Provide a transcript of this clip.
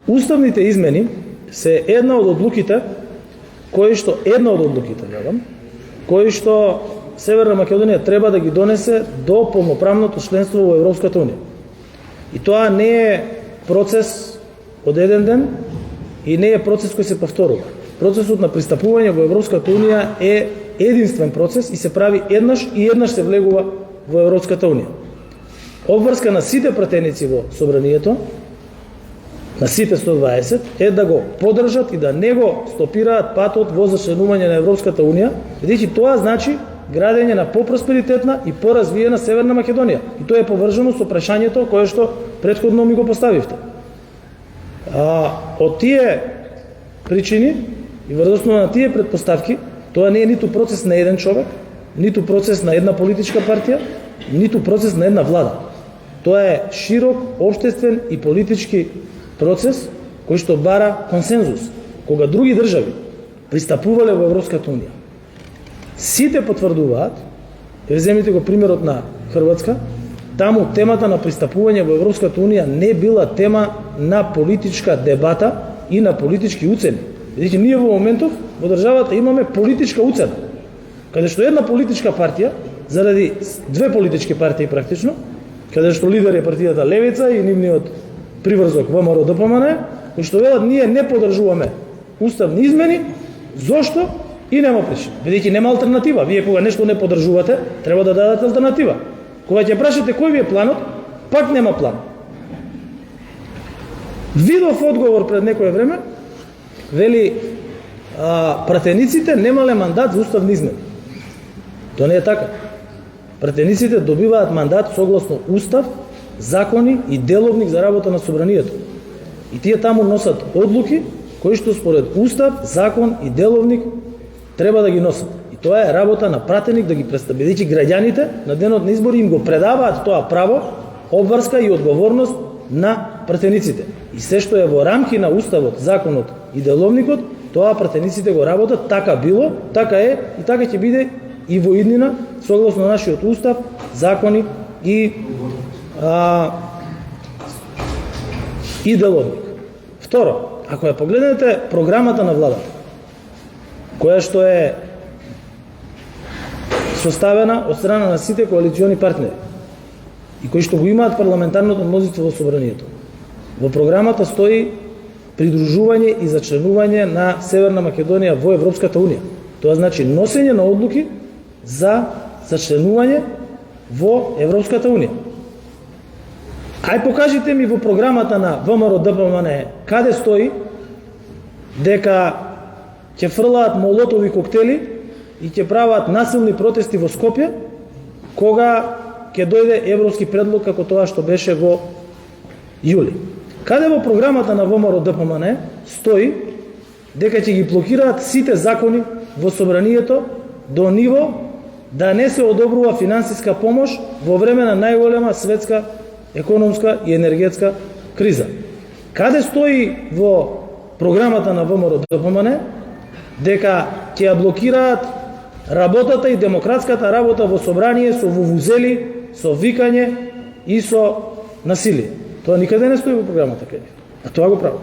Уставните измени се една од одлуките кои што Северна Македонија треба да ги донесе до полноправното членство во Европската унија. И тоа не е процес од еден ден и не е процес кој се повторува. Процесот на пристапување во Европската унија е единствен процес и се прави еднаш и еднаш се влегува во Европската унија. Обврска на сите пратеници во собранието, на сите 120, е да го поддржат и да не го стопираат патот во зачленување на Европската унија, бидејќи тоа значи градење на попросперитетна и поразвиена Северна Македонија. И тоа е поврзано со прашањето кое што претходно ми го поставивте. Од тие причини и врз основа на тие претпоставки, тоа не е ниту процес на еден човек, ниту процес на една политичка партија, ниту процес на една влада. Тоа е широк, општествен и политички процес кој што бара консензус. Кога други држави пристапувале во Европската унија, сите потврдуваат, земите го примерот на Хрватска, таму темата на пристапување во Европската унија не била тема на политичка дебата и на политички уцени. Бидејќи ние во моментов во државата имаме политичка уцена, каде што една политичка партија, заради две политички партии практично, каде што лидер е партијата Левица и нивниот приврзок ВМРО-ДПМН, кои што велат ние не поддржуваме уставни измени, зошто? И нема причина. Бидејќи нема алтернатива. Вие кога нешто не поддржувате, треба да дадете алтернатива. Кога ќе прашате кој ви е планот, пак нема план. Видов одговор пред некое време, вели пратениците немале мандат за уставни измени. Тоа не е така. Пратениците добиваат мандат согласно устав, закони и деловник за работа на собранието. И тие таму носат одлуки кои што според устав, закон и деловник треба да ги носат. И тоа е работа на пратеник да ги представи. Бидејќи граѓаните на денот на избори им го предаваат тоа право, обврска и одговорност на пратениците. И се што е во рамки на уставот, законот и деловникот, тоа пратениците го работат, така било, така е и така ќе биде и во иднина, согласно нашиот устав, закони и деловник. Второ, ако ја погледнете програмата на владата, која што е составена од страна на сите коалициони партнери и кои што го имаат парламентарното мнозинство во собранието. Во програмата стои придружување и зачленување на Северна Македонија во Европската унија. Тоа значи носење на одлуки за зачленување во Европската унија. Ај покажите ми во програмата на ВМРО-ДПМН каде стои дека ќе фрлаат молотови коктели и ќе прават насилни протести во Скопје кога ќе дојде европски предлог како тоа што беше во јули. Каде во програмата на ВМРО-ДПМН стои дека ќе ги блокираат сите закони во собранието до ниво да не се одобрува финансиска помош во време на најголема светска економска и енергетска криза. Каде стои во програмата на ВМРО-ДПМН дека ќе ја блокираат работата и демократската работа во собрание со вувузели, со викање и со насилие. Тоа никаде не стои во програмата кај. А тоа го прави.